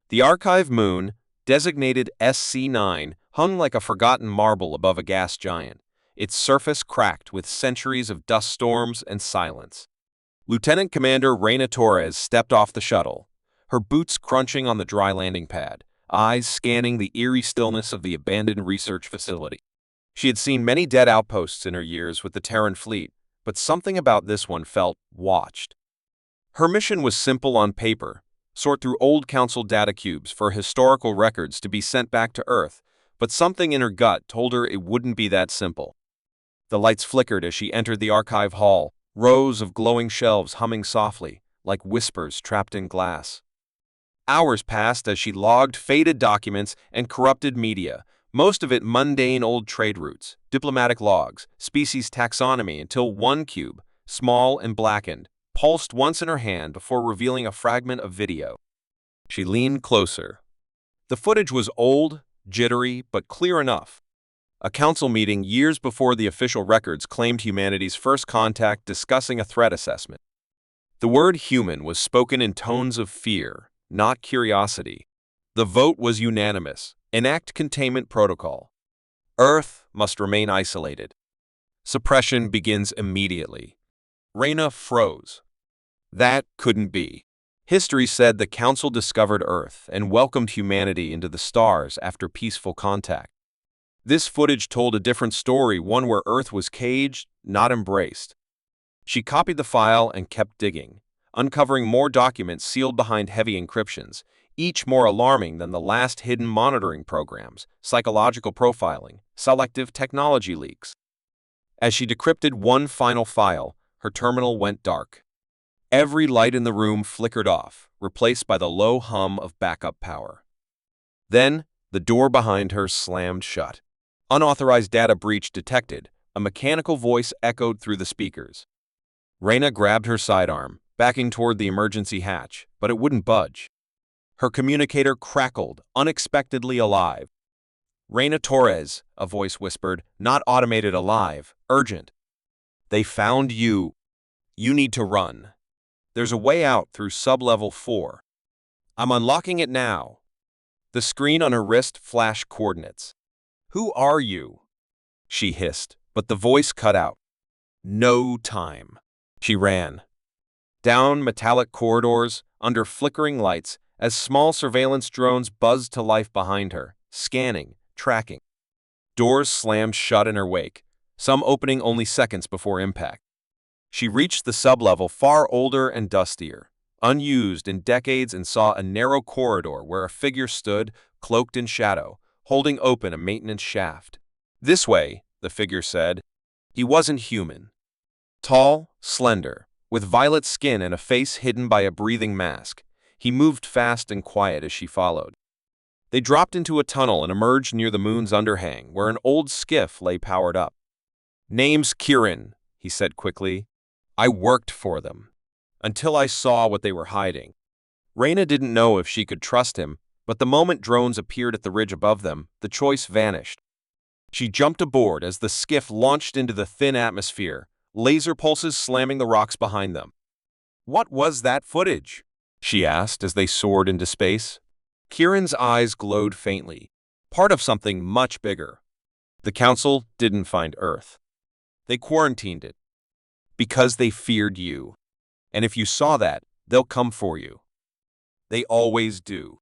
The archive moon, designated SC9, hung like a forgotten marble above a gas giant, its surface cracked with centuries of dust storms and silence. Lieutenant Commander Reina Torres stepped off the shuttle, her boots crunching on the dry landing pad, eyes scanning the eerie stillness of the abandoned research facility. She had seen many dead outposts in her years with the Terran fleet, but something about this one felt watched. Her mission was simple on paper: sort through old Council data cubes for historical records to be sent back to Earth, but something in her gut told her it wouldn't be that simple. The lights flickered as she entered the archive hall, rows of glowing shelves humming softly, like whispers trapped in glass. Hours passed as she logged faded documents and corrupted media, most of it mundane old trade routes, diplomatic logs, species taxonomy, until one cube, small and blackened, pulsed once in her hand before revealing a fragment of video. She leaned closer. The footage was old, jittery, but clear enough. A council meeting years before the official records claimed humanity's first contact, discussing a threat assessment. The word human was spoken in tones of fear, not curiosity. The vote was unanimous: enact containment protocol. Earth must remain isolated. Suppression begins immediately. Reina froze. That couldn't be. History said the Council discovered Earth and welcomed humanity into the stars after peaceful contact. This footage told a different story, one where Earth was caged, not embraced. She copied the file and kept digging, uncovering more documents sealed behind heavy encryptions, each more alarming than the last, hidden monitoring programs, psychological profiling, selective technology leaks. As she decrypted one final file, her terminal went dark. Every light in the room flickered off, replaced by the low hum of backup power. Then, the door behind her slammed shut. Unauthorized data breach detected, a mechanical voice echoed through the speakers. Reina grabbed her sidearm, backing toward the emergency hatch, but it wouldn't budge. Her communicator crackled, unexpectedly alive. "Reina Torres," a voice whispered, "not automated, alive, urgent. They found you. You need to run. There's a way out through sublevel 4. I'm unlocking it now." The screen on her wrist flashed coordinates. "Who are you?" she hissed, but the voice cut out. "No time." She ran. Down metallic corridors, under flickering lights, as small surveillance drones buzzed to life behind her, scanning, tracking. Doors slammed shut in her wake, some opening only seconds before impact. She reached the sublevel, far older and dustier, unused in decades, and saw a narrow corridor where a figure stood, cloaked in shadow, holding open a maintenance shaft. "This way," the figure said. He wasn't human. Tall, slender, with violet skin and a face hidden by a breathing mask, he moved fast and quiet as she followed. They dropped into a tunnel and emerged near the moon's underhang, where an old skiff lay powered up. "Name's Kieran," he said quickly. "I worked for them, until I saw what they were hiding." Reina didn't know if she could trust him, but the moment drones appeared at the ridge above them, the choice vanished. She jumped aboard as the skiff launched into the thin atmosphere, laser pulses slamming the rocks behind them. "What was that footage?" she asked as they soared into space. Kieran's eyes glowed faintly, part of something much bigger. "The Council didn't find Earth. They quarantined it. Because they feared you. And if you saw that, they'll come for you. They always do."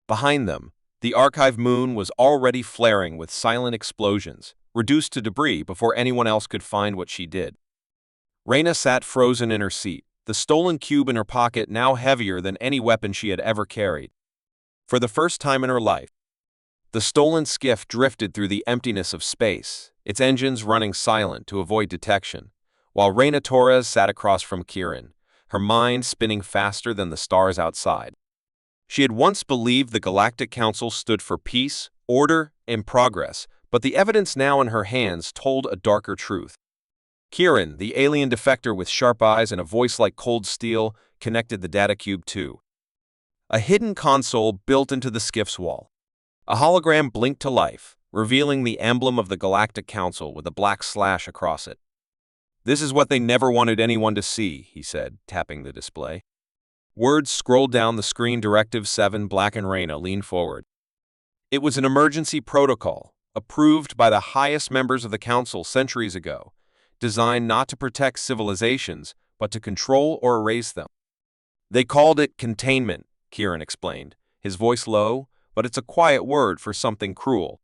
Behind them, the archive moon was already flaring with silent explosions, reduced to debris before anyone else could find what she did. Reina sat frozen in her seat, the stolen cube in her pocket now heavier than any weapon she had ever carried. For the first time in her life, the stolen skiff drifted through the emptiness of space, its engines running silent to avoid detection, while Reina Torres sat across from Kieran, her mind spinning faster than the stars outside. She had once believed the Galactic Council stood for peace, order, and progress, but the evidence now in her hands told a darker truth. Kieran, the alien defector with sharp eyes and a voice like cold steel, connected the data cube too. A hidden console built into the skiff's wall. A hologram blinked to life, revealing the emblem of the Galactic Council with a black slash across it. "This is what they never wanted anyone to see," he said, tapping the display. Words scrolled down the screen. Directive 7. Black and Reyna leaned forward. It was an emergency protocol, approved by the highest members of the Council centuries ago, designed not to protect civilizations, but to control or erase them. They called it containment, Kieran explained, his voice low, but it's a quiet word for something cruel.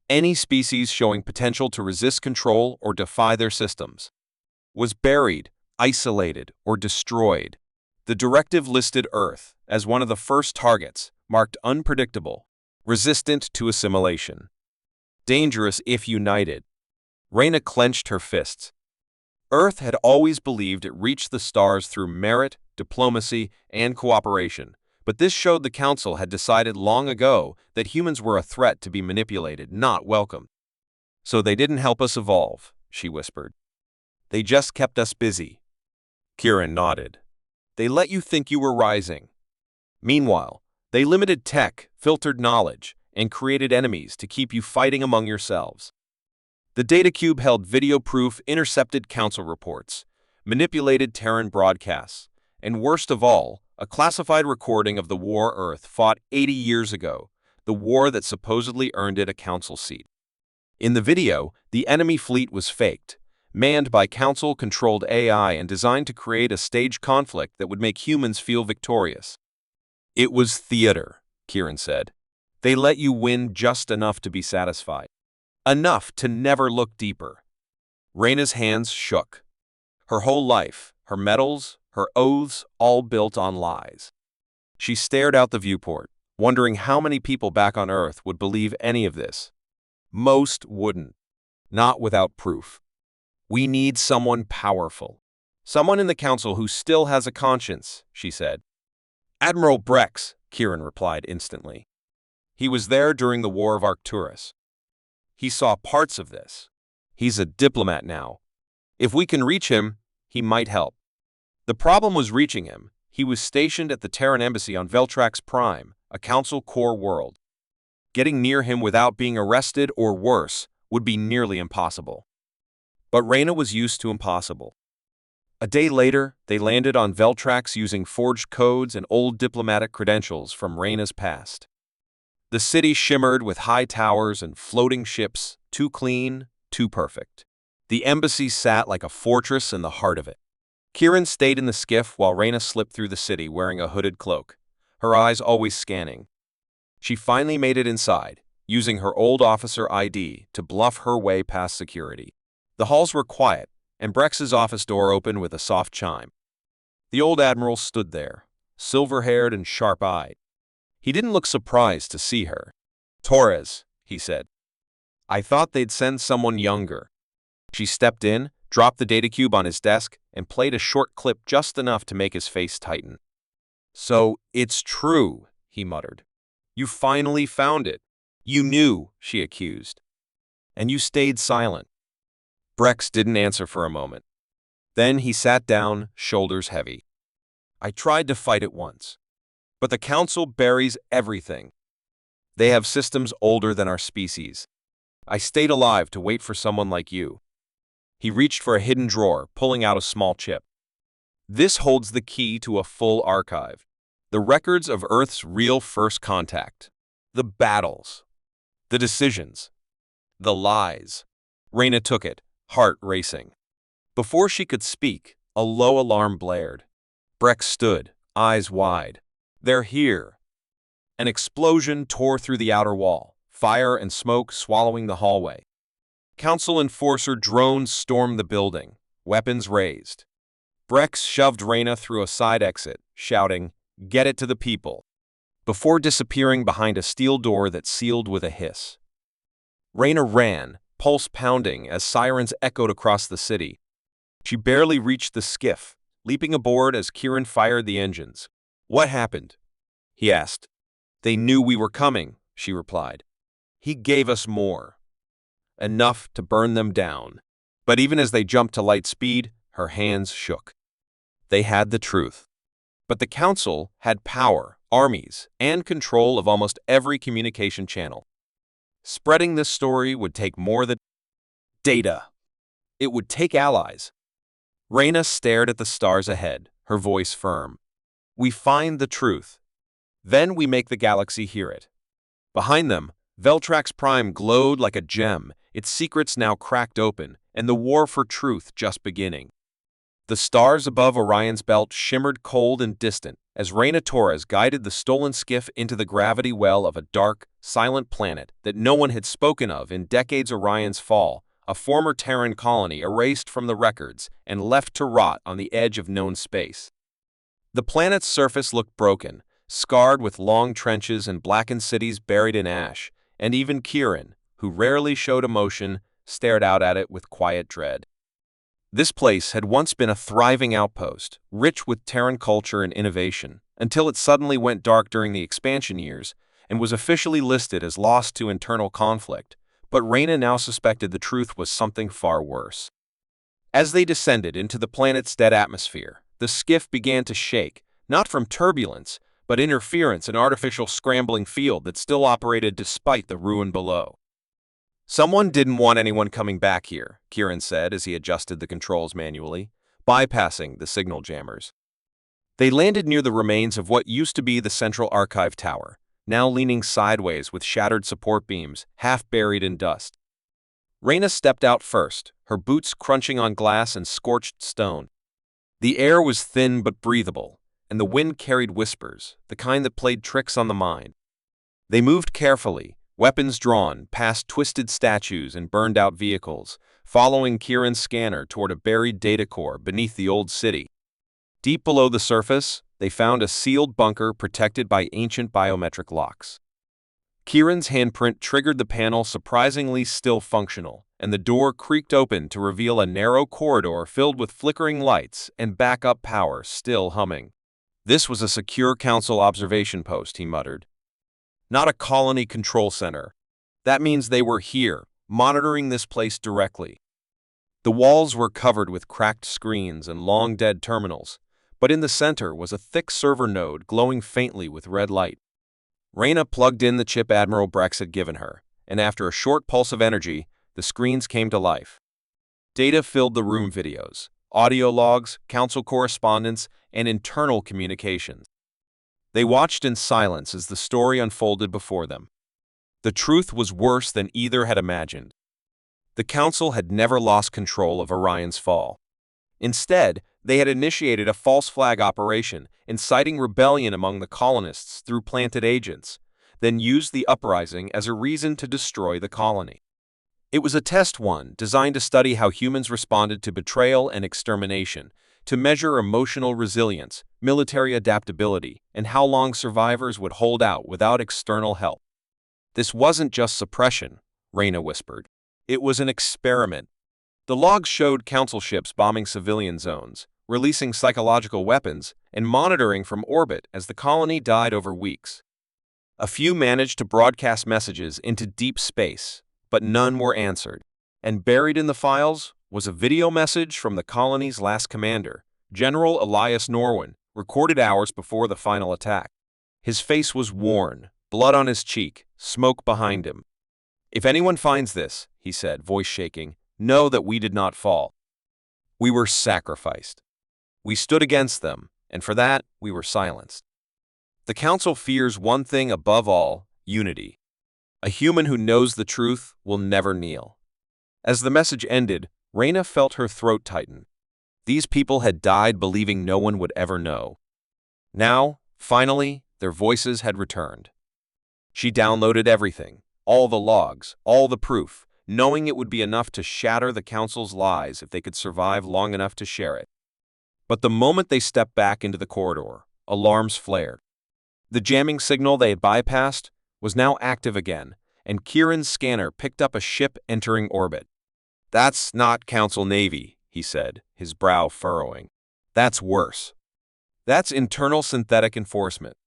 Any species showing potential to resist control or defy their systems was buried, isolated, or destroyed. The directive listed Earth as one of the first targets, marked unpredictable, resistant to assimilation, dangerous if united. Reyna clenched her fists. Earth had always believed it reached the stars through merit, diplomacy, and cooperation, but this showed the Council had decided long ago that humans were a threat to be manipulated, not welcome. So they didn't help us evolve, she whispered. They just kept us busy. Kieran nodded. They let you think you were rising. Meanwhile, they limited tech, filtered knowledge, and created enemies to keep you fighting among yourselves. The data cube held video-proof, intercepted Council reports, manipulated Terran broadcasts, and worst of all, a classified recording of the war Earth fought 80 years ago, the war that supposedly earned it a Council seat. In the video, the enemy fleet was faked, manned by Council-controlled AI and designed to create a staged conflict that would make humans feel victorious. It was theater, Kieran said. They let you win just enough to be satisfied. Enough to never look deeper. Reyna's hands shook. Her whole life, her medals, her oaths, all built on lies. She stared out the viewport, wondering how many people back on Earth would believe any of this. Most wouldn't. Not without proof. We need someone powerful. Someone in the Council who still has a conscience, she said. Admiral Brex, Kieran replied instantly. He was there during the War of Arcturus. He saw parts of this. He's a diplomat now. If we can reach him, he might help. The problem was reaching him. He was stationed at the Terran Embassy on Veltrax Prime, a Council core world. Getting near him without being arrested or worse would be nearly impossible. But Reyna was used to impossible. A day later, they landed on Veltrax using forged codes and old diplomatic credentials from Reyna's past. The city shimmered with high towers and floating ships, too clean, too perfect. The embassy sat like a fortress in the heart of it. Kieran stayed in the skiff while Reyna slipped through the city wearing a hooded cloak, her eyes always scanning. She finally made it inside, using her old officer ID to bluff her way past security. The halls were quiet, and Brex's office door opened with a soft chime. The old admiral stood there, silver-haired and sharp-eyed. He didn't look surprised to see her. Torres, he said. I thought they'd send someone younger. She stepped in, dropped the data cube on his desk, and played a short clip just enough to make his face tighten. So, it's true, he muttered. You finally found it. You knew, she accused. And you stayed silent. Brex didn't answer for a moment. Then he sat down, shoulders heavy. I tried to fight it once. But the Council buries everything. They have systems older than our species. I stayed alive to wait for someone like you. He reached for a hidden drawer, pulling out a small chip. This holds the key to a full archive. The records of Earth's real first contact. The battles. The decisions. The lies. Reyna took it, heart racing. Before she could speak, a low alarm blared. Brex stood, eyes wide. They're here. An explosion tore through the outer wall, fire and smoke swallowing the hallway. Council enforcer drones stormed the building, weapons raised. Brex shoved Reyna through a side exit, shouting, "Get it to the people," before disappearing behind a steel door that sealed with a hiss. Reyna ran, pulse pounding as sirens echoed across the city. She barely reached the skiff, leaping aboard as Kieran fired the engines. What happened? He asked. They knew we were coming, she replied. He gave us more. Enough to burn them down. But even as they jumped to light speed, her hands shook. They had the truth. But the Council had power, armies, and control of almost every communication channel. Spreading this story would take more than data. It would take allies. Reyna stared at the stars ahead, her voice firm. We find the truth. Then we make the galaxy hear it. Behind them, Veltrax Prime glowed like a gem, its secrets now cracked open, and the war for truth just beginning. The stars above Orion's belt shimmered cold and distant as Reina Torres guided the stolen skiff into the gravity well of a dark, silent planet that no one had spoken of in decades. Orion's fall, a former Terran colony erased from the records and left to rot on the edge of known space. The planet's surface looked broken, scarred with long trenches and blackened cities buried in ash, and even Kieran, who rarely showed emotion, stared out at it with quiet dread. This place had once been a thriving outpost, rich with Terran culture and innovation, until it suddenly went dark during the expansion years and was officially listed as lost to internal conflict. But Reina now suspected the truth was something far worse. As they descended into the planet's dead atmosphere, the skiff began to shake, not from turbulence, but interference, an artificial scrambling field that still operated despite the ruin below. Someone didn't want anyone coming back here, Kieran said as he adjusted the controls manually, bypassing the signal jammers. They landed near the remains of what used to be the central archive tower, now leaning sideways with shattered support beams, half buried in dust. Reina stepped out first, her boots crunching on glass and scorched stone. The air was thin but breathable, and the wind carried whispers, the kind that played tricks on the mind. They moved carefully, weapons drawn, past twisted statues and burned-out vehicles, following Kieran's scanner toward a buried data core beneath the old city. Deep below the surface, they found a sealed bunker protected by ancient biometric locks. Kieran's handprint triggered the panel, surprisingly still functional, and the door creaked open to reveal a narrow corridor filled with flickering lights and backup power still humming. This was a secure council observation post, he muttered. Not a colony control center. That means they were here, monitoring this place directly. The walls were covered with cracked screens and long-dead terminals, but in the center was a thick server node glowing faintly with red light. Reina plugged in the chip Admiral Brex had given her, and after a short pulse of energy, the screens came to life. Data filled the room: videos, audio logs, council correspondence, and internal communications. They watched in silence as the story unfolded before them. The truth was worse than either had imagined. The Council had never lost control of Orion's fall. Instead, they had initiated a false flag operation, inciting rebellion among the colonists through planted agents, then used the uprising as a reason to destroy the colony. It was a test one designed to study how humans responded to betrayal and extermination, to measure emotional resilience, military adaptability, and how long survivors would hold out without external help. This wasn't just suppression, Reina whispered. It was an experiment. The logs showed council ships bombing civilian zones, releasing psychological weapons, and monitoring from orbit as the colony died over weeks. A few managed to broadcast messages into deep space, but none were answered. And buried in the files was a video message from the colony's last commander, General Elias Norwin, recorded hours before the final attack. His face was worn, blood on his cheek, smoke behind him. "If anyone finds this," he said, voice shaking, "know that we did not fall. We were sacrificed. We stood against them, and for that, we were silenced." The Council fears one thing above all: unity. A human who knows the truth will never kneel. As the message ended, Reina felt her throat tighten. These people had died believing no one would ever know. Now, finally, their voices had returned. She downloaded everything, all the logs, all the proof, knowing it would be enough to shatter the Council's lies if they could survive long enough to share it. But the moment they stepped back into the corridor, alarms flared. The jamming signal they had bypassed was now active again, and Kieran's scanner picked up a ship entering orbit. "That's not Council Navy," he said, his brow furrowing. "That's worse. That's internal synthetic enforcement.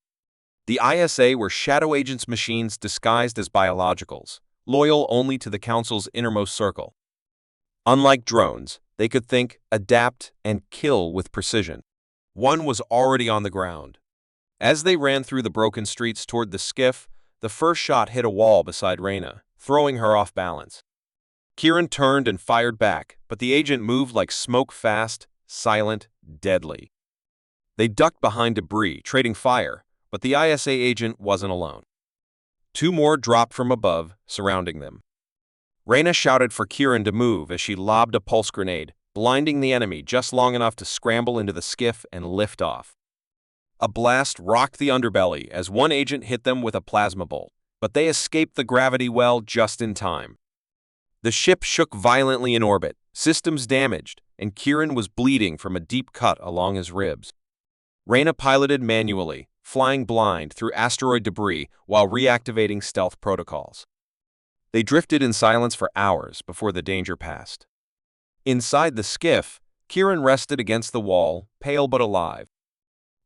The ISA were shadow agents' machines disguised as biologicals, loyal only to the Council's innermost circle. Unlike drones, they could think, adapt, and kill with precision. One was already on the ground. As they ran through the broken streets toward the skiff, the first shot hit a wall beside Reina, throwing her off balance. Kieran turned and fired back, but the agent moved like smoke, fast, silent, deadly. They ducked behind debris, trading fire, but the ISA agent wasn't alone. Two more dropped from above, surrounding them. Reyna shouted for Kieran to move as she lobbed a pulse grenade, blinding the enemy just long enough to scramble into the skiff and lift off. A blast rocked the underbelly as one agent hit them with a plasma bolt, but they escaped the gravity well just in time. The ship shook violently in orbit, systems damaged, and Kieran was bleeding from a deep cut along his ribs. Reyna piloted manually, flying blind through asteroid debris while reactivating stealth protocols. They drifted in silence for hours before the danger passed. Inside the skiff, Kieran rested against the wall, pale but alive.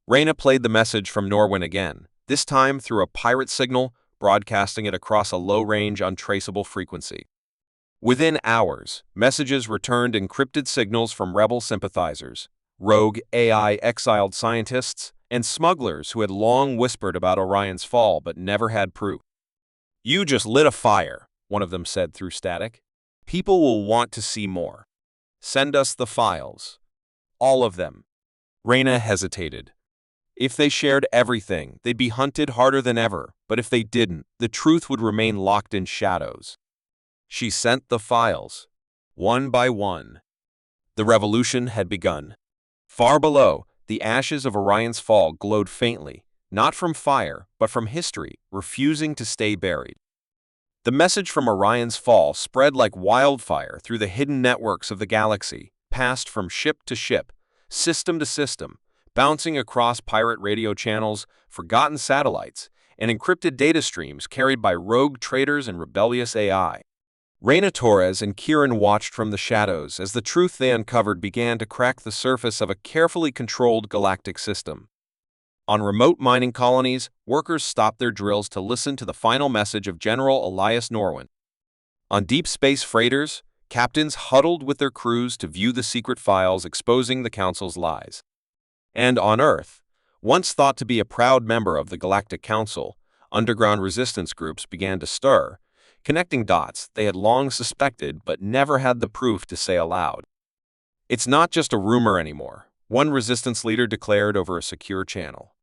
Reyna played the message from Norwin again, this time through a pirate signal, broadcasting it across a low-range, untraceable frequency. Within hours, messages returned encrypted signals from rebel sympathizers, rogue AI-exiled scientists, and smugglers who had long whispered about Orion's fall but never had proof. "You just lit a fire," one of them said through static. "People will want to see more. Send us the files. All of them." Reyna hesitated. If they shared everything, they'd be hunted harder than ever, but if they didn't, the truth would remain locked in shadows. She sent the files, one by one. The revolution had begun. Far below, the ashes of Orion's fall glowed faintly, not from fire, but from history, refusing to stay buried. The message from Orion's fall spread like wildfire through the hidden networks of the galaxy, passed from ship to ship, system to system, bouncing across pirate radio channels, forgotten satellites, and encrypted data streams carried by rogue traders and rebellious AI. Reyna Torres and Kieran watched from the shadows as the truth they uncovered began to crack the surface of a carefully controlled galactic system. On remote mining colonies, workers stopped their drills to listen to the final message of General Elias Norwin. On deep space freighters, captains huddled with their crews to view the secret files exposing the Council's lies. And on Earth, once thought to be a proud member of the Galactic Council, underground resistance groups began to stir, connecting dots they had long suspected but never had the proof to say aloud. "It's not just a rumor anymore," one resistance leader declared over a secure channel.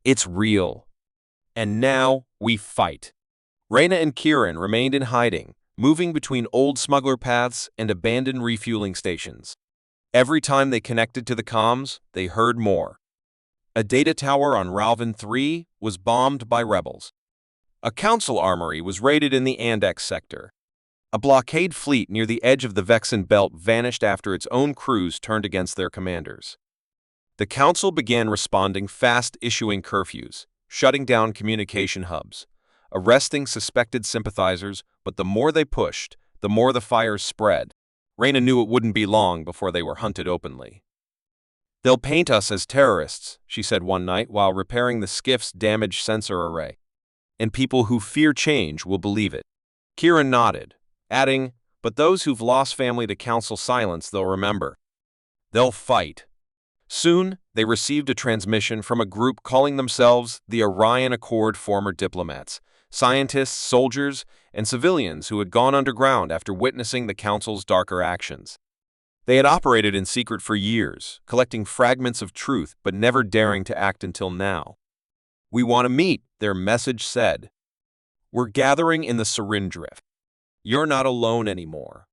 "It's real. And now we fight." Reyna and Kieran remained in hiding, moving between old smuggler paths and abandoned refueling stations. Every time they connected to the comms, they heard more. A data tower on Ralvin 3 was bombed by rebels. A council armory was raided in the Andex sector. A blockade fleet near the edge of the Vexen Belt vanished after its own crews turned against their commanders. The council began responding fast, issuing curfews, shutting down communication hubs, arresting suspected sympathizers, but the more they pushed, the more the fires spread. Reyna knew it wouldn't be long before they were hunted openly. "They'll paint us as terrorists," she said one night while repairing the skiff's damaged sensor array. "And people who fear change will believe it." Kieran nodded, adding, "But those who've lost family to council silence they'll remember. They'll fight." Soon, they received a transmission from a group calling themselves the Orion Accord former diplomats, scientists, soldiers, and civilians who had gone underground after witnessing the council's darker actions. They had operated in secret for years, collecting fragments of truth but never daring to act until now. "We want to meet," their message said. "We're gathering in the Sarin Drift. You're not alone anymore."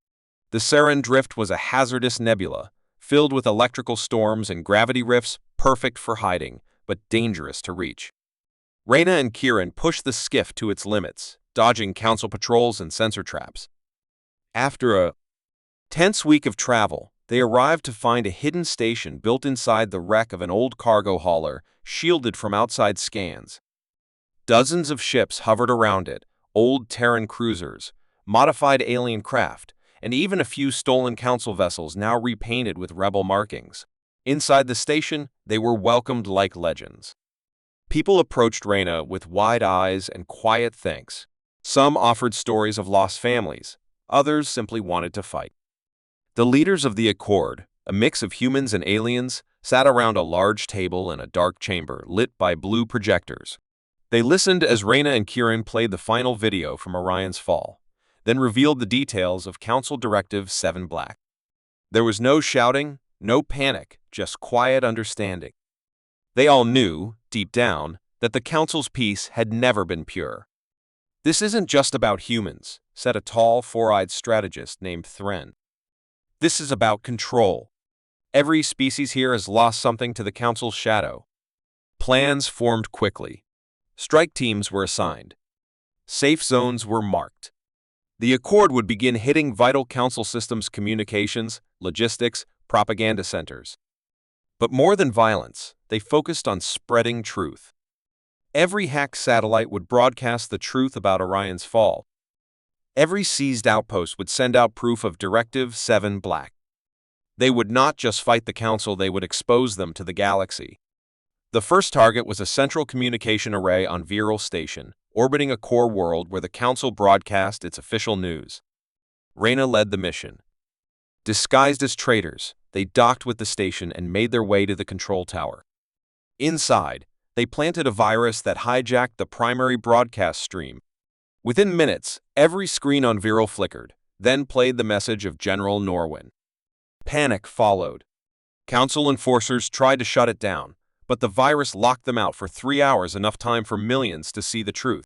The Sarin Drift was a hazardous nebula, filled with electrical storms and gravity rifts perfect for hiding, but dangerous to reach. Reyna and Kieran pushed the skiff to its limits, dodging council patrols and sensor traps. After a tense week of travel, they arrived to find a hidden station built inside the wreck of an old cargo hauler, shielded from outside scans. Dozens of ships hovered around it, old Terran cruisers, modified alien craft, and even a few stolen council vessels now repainted with rebel markings. Inside the station, they were welcomed like legends. People approached Reyna with wide eyes and quiet thanks. Some offered stories of lost families, others simply wanted to fight. The leaders of the Accord, a mix of humans and aliens, sat around a large table in a dark chamber lit by blue projectors. They listened as Reyna and Kieran played the final video from Orion's fall, then revealed the details of Council Directive 7 Black. There was no shouting, no panic, just quiet understanding. They all knew, deep down, that the Council's peace had never been pure. "This isn't just about humans," said a tall, four-eyed strategist named Thren. "This is about control. Every species here has lost something to the Council's shadow." Plans formed quickly. Strike teams were assigned. Safe zones were marked. The Accord would begin hitting vital Council systems, communications, logistics, propaganda centers. But more than violence, they focused on spreading truth. Every hacked satellite would broadcast the truth about Orion's fall. Every seized outpost would send out proof of Directive 7 Black. They would not just fight the Council, they would expose them to the galaxy. The first target was a central communication array on Viral Station, orbiting a core world where the Council broadcast its official news. Reyna led the mission. Disguised as traitors, they docked with the station and made their way to the control tower. Inside, they planted a virus that hijacked the primary broadcast stream. Within minutes, every screen on Viral flickered, then played the message of General Norwin. Panic followed. Council enforcers tried to shut it down, but the virus locked them out for 3 hours, enough time for millions to see the truth.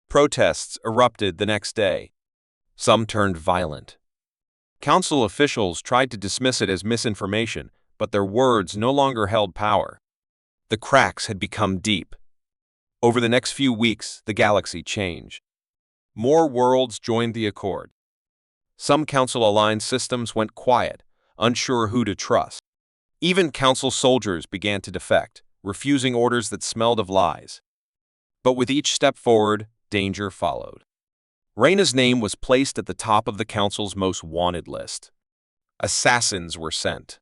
Protests erupted the next day. Some turned violent. Council officials tried to dismiss it as misinformation, but their words no longer held power. The cracks had become deep. Over the next few weeks, the galaxy changed. More worlds joined the Accord. Some Council-aligned systems went quiet, unsure who to trust. Even Council soldiers began to defect, refusing orders that smelled of lies. But with each step forward, danger followed. Reyna's name was placed at the top of the Council's most wanted list. Assassins were sent.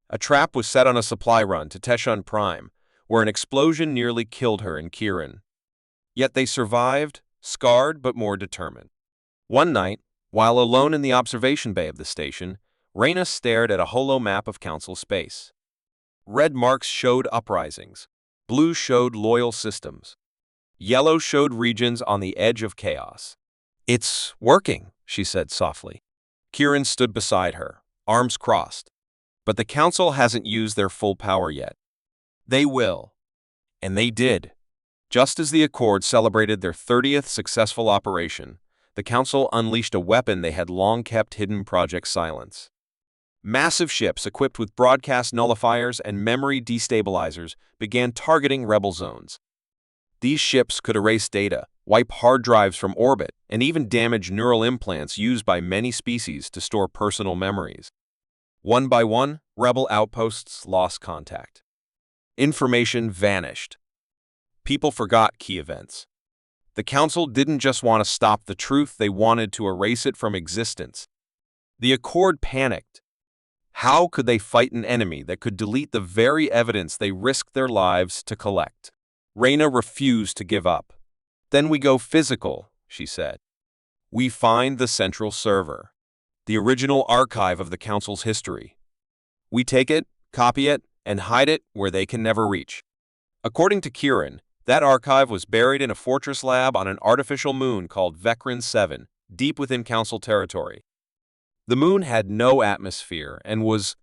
A trap was set on a supply run to Teshun Prime, where an explosion nearly killed her and Kieran. Yet they survived, scarred but more determined. One night, while alone in the observation bay of the station, Reyna stared at a holo map of Council space. Red marks showed uprisings. Blue showed loyal systems. Yellow showed regions on the edge of chaos. "It's working," she said softly. Kieran stood beside her, arms crossed. "But the Council hasn't used their full power yet." "They will." And they did. Just as the Accord celebrated their 30th successful operation, the Council unleashed a weapon they had long kept hidden: Project Silence. Massive ships equipped with broadcast nullifiers and memory destabilizers began targeting rebel zones. These ships could erase data, wipe hard drives from orbit, and even damage neural implants used by many species to store personal memories. One by one, rebel outposts lost contact. Information vanished. People forgot key events. The Council didn't just want to stop the truth, they wanted to erase it from existence. The Accord panicked. How could they fight an enemy that could delete the very evidence they risked their lives to collect? Reyna refused to give up. "Then we go physical," she said. "We find the central server, the original archive of the Council's history. We take it, copy it, and hide it where they can never reach." According to Kieran, that archive was buried in a fortress lab on an artificial moon called Vecrin 7, deep within Council territory. The moon had no atmosphere and was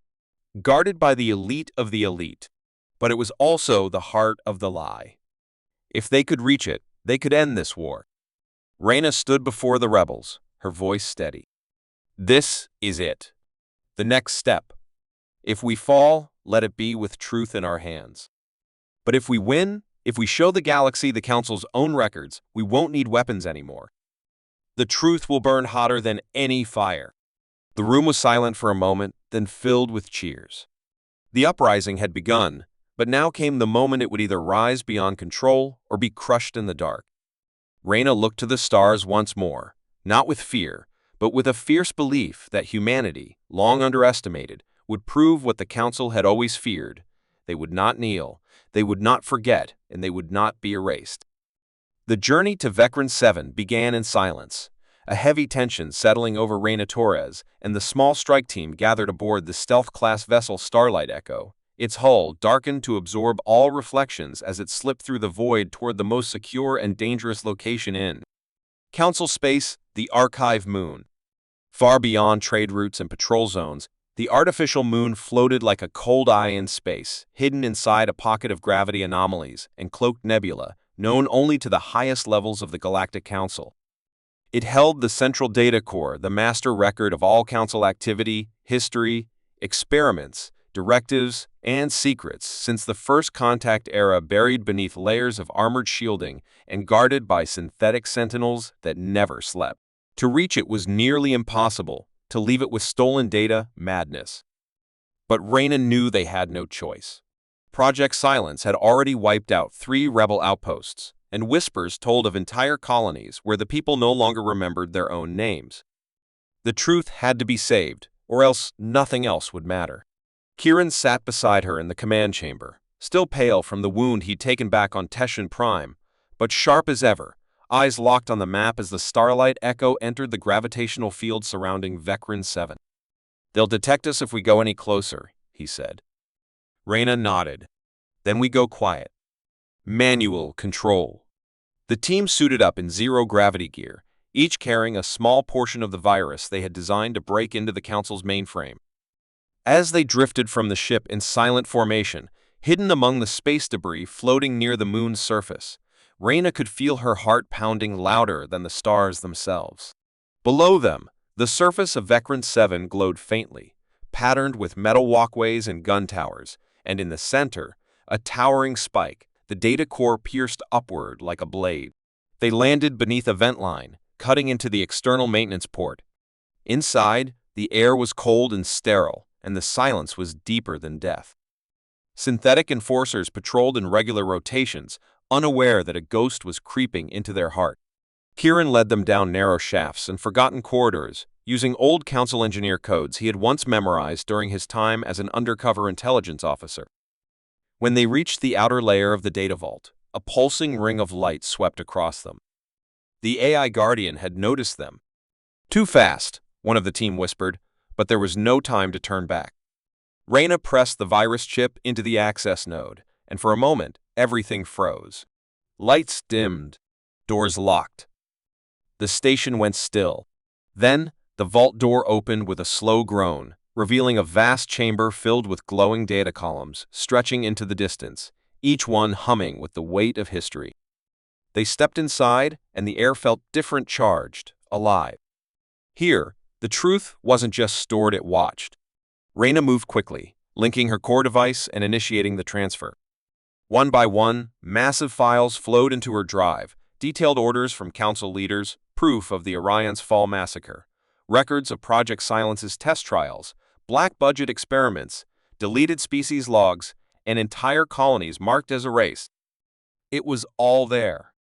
guarded by the elite of the elite, but it was also the heart of the lie. If they could reach it, they could end this war. Reyna stood before the rebels, her voice steady. "This is it. The next step. If we fall, let it be with truth in our hands. But if we win, if we show the galaxy the Council's own records, we won't need weapons anymore. The truth will burn hotter than any fire." The room was silent for a moment, then filled with cheers. The uprising had begun, but now came the moment it would either rise beyond control or be crushed in the dark. Reyna looked to the stars once more, not with fear, but with a fierce belief that humanity, long underestimated, would prove what the Council had always feared. They would not kneel, they would not forget, and they would not be erased. The journey to Vecrin 7 began in silence, a heavy tension settling over Reyna Torres, and the small strike team gathered aboard the stealth-class vessel Starlight Echo, its hull darkened to absorb all reflections as it slipped through the void toward the most secure and dangerous location in Council space, the Archive Moon. Far beyond trade routes and patrol zones, The artificial moon floated like a cold eye in space, hidden inside a pocket of gravity anomalies and cloaked nebula, known only to the highest levels of the Galactic Council. It held the central data core, the master record of all Council activity, history, experiments, directives, and secrets since the First Contact era, buried beneath layers of armored shielding and guarded by synthetic sentinels that never slept. To reach it was nearly impossible. To leave it with stolen data, madness. But Reyna knew they had no choice. Project Silence had already wiped out 3 rebel outposts, and whispers told of entire colonies where the people no longer remembered their own names. The truth had to be saved, or else nothing else would matter. Kieran sat beside her in the command chamber, still pale from the wound he'd taken back on Teshin Prime, but sharp as ever, eyes locked on the map as the Starlight Echo entered the gravitational field surrounding Vecran 7. "They'll detect us if we go any closer," he said. Reyna nodded. "Then we go quiet. Manual control." The team suited up in zero-gravity gear, each carrying a small portion of the virus they had designed to break into the Council's mainframe. As they drifted from the ship in silent formation, hidden among the space debris floating near the moon's surface, Reyna could feel her heart pounding louder than the stars themselves. Below them, the surface of Vecran 7 glowed faintly, patterned with metal walkways and gun towers, and in the center, a towering spike, the data core pierced upward like a blade. They landed beneath a vent line, cutting into the external maintenance port. Inside, the air was cold and sterile, and the silence was deeper than death. Synthetic enforcers patrolled in regular rotations, unaware that a ghost was creeping into their heart. Kieran led them down narrow shafts and forgotten corridors, using old Council engineer codes he had once memorized during his time as an undercover intelligence officer. When they reached the outer layer of the data vault, a pulsing ring of light swept across them. The AI Guardian had noticed them. "Too fast," one of the team whispered, but there was no time to turn back. Reyna pressed the virus chip into the access node, and for a moment, everything froze. Lights dimmed, doors locked. The station went still. Then, the vault door opened with a slow groan, revealing a vast chamber filled with glowing data columns stretching into the distance, each one humming with the weight of history. They stepped inside, and the air felt different, charged, alive. Here, the truth wasn't just stored, it watched. Reyna moved quickly, linking her core device and initiating the transfer. One by one, massive files flowed into her drive, detailed orders from Council leaders, proof of the Orion's Fall massacre, records of Project Silence's test trials, black-budget experiments, deleted species logs, and entire colonies marked as erased. It was all there.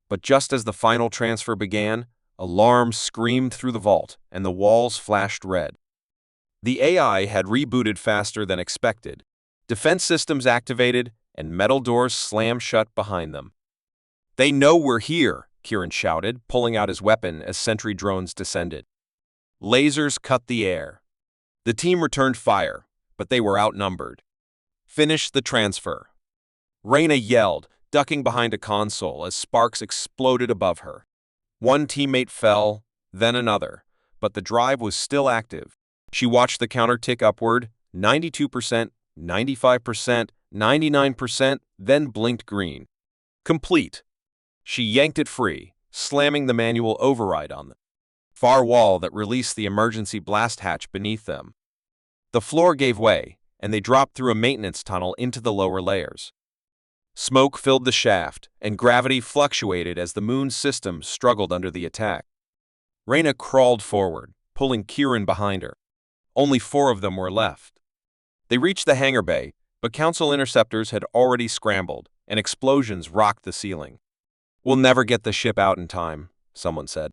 But just as the final transfer began, alarms screamed through the vault, and the walls flashed red. The AI had rebooted faster than expected. Defense systems activated, and metal doors slammed shut behind them. "They know we're here," Kieran shouted, pulling out his weapon as sentry drones descended. Lasers cut the air. The team returned fire, but they were outnumbered. "Finish the transfer." Reyna yelled, ducking behind a console as sparks exploded above her. One teammate fell, then another, but the drive was still active. She watched the counter tick upward, 92%, 95%, 99%, then blinked green. Complete. She yanked it free, slamming the manual override on the far wall that released the emergency blast hatch beneath them. The floor gave way, and they dropped through a maintenance tunnel into the lower layers. Smoke filled the shaft, and gravity fluctuated as the moon's system struggled under the attack. Reyna crawled forward, pulling Kieran behind her. Only 4 of them were left. They reached the hangar bay, but Council interceptors had already scrambled, and explosions rocked the ceiling. "We'll never get the ship out in time," someone said.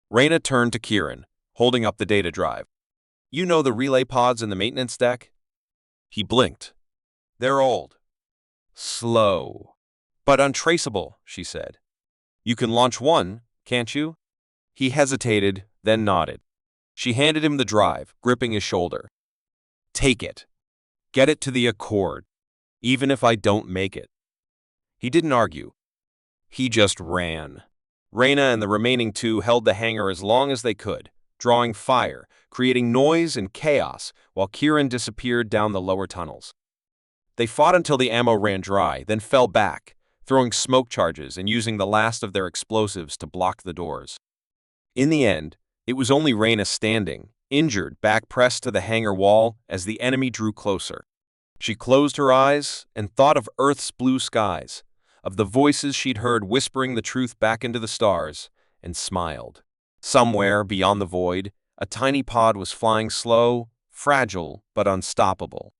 Reyna turned to Kieran, holding up the data drive. "You know the relay pods in the maintenance deck?" He blinked. "They're old. Slow. But untraceable," she said. "You can launch one, can't you?" He hesitated, then nodded. She handed him the drive, gripping his shoulder. "Take it. Get it to the Accord, even if I don't make it." He didn't argue. He just ran. Reyna and the remaining 2 held the hangar as long as they could, drawing fire, creating noise and chaos while Kieran disappeared down the lower tunnels. They fought until the ammo ran dry, then fell back, throwing smoke charges and using the last of their explosives to block the doors. In the end, it was only Reyna standing, injured, back pressed to the hangar wall as the enemy drew closer. She closed her eyes and thought of Earth's blue skies, of the voices she'd heard whispering the truth back into the stars, and smiled. Somewhere beyond the void, a tiny pod was flying slow, fragile, but unstoppable.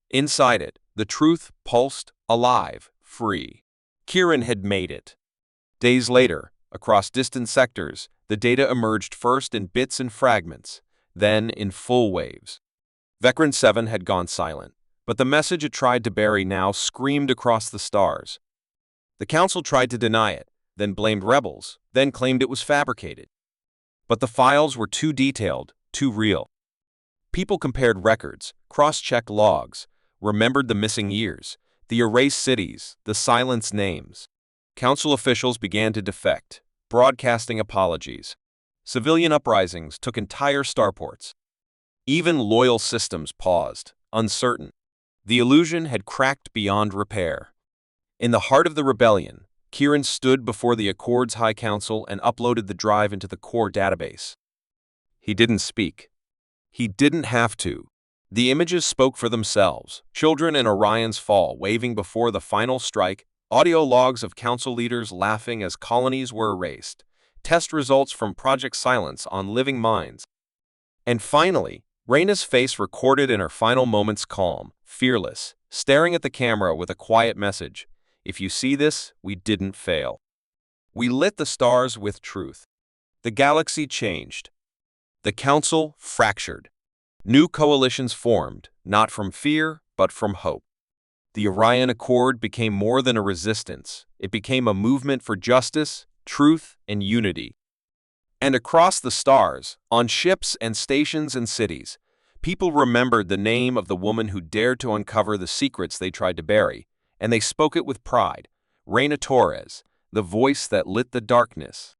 Inside it, the truth pulsed, alive, free. Kieran had made it. Days later, across distant sectors, the data emerged first in bits and fragments, then in full waves. Vecran 7 had gone silent, but the message it tried to bury now screamed across the stars. The Council tried to deny it, then blamed rebels, then claimed it was fabricated. But the files were too detailed, too real. People compared records, cross-checked logs, remembered the missing years, the erased cities, the silenced names. Council officials began to defect, broadcasting apologies. Civilian uprisings took entire starports. Even loyal systems paused, uncertain. The illusion had cracked beyond repair. In the heart of the rebellion, Kieran stood before the Accords High Council and uploaded the drive into the core database. He didn't speak. He didn't have to. The images spoke for themselves. Children in Orion's fall waving before the final strike, audio logs of council leaders laughing as colonies were erased, test results from Project Silence on living minds. And finally, Reyna's face recorded in her final moments, calm, fearless, staring at the camera with a quiet message. If you see this, we didn't fail. We lit the stars with truth. The galaxy changed. The council fractured. New coalitions formed, not from fear, but from hope. The Orion Accord became more than a resistance. It became a movement for justice, truth, and unity. And across the stars, on ships and stations and cities, people remembered the name of the woman who dared to uncover the secrets they tried to bury, and they spoke it with pride. Reyna Torres, the voice that lit the darkness.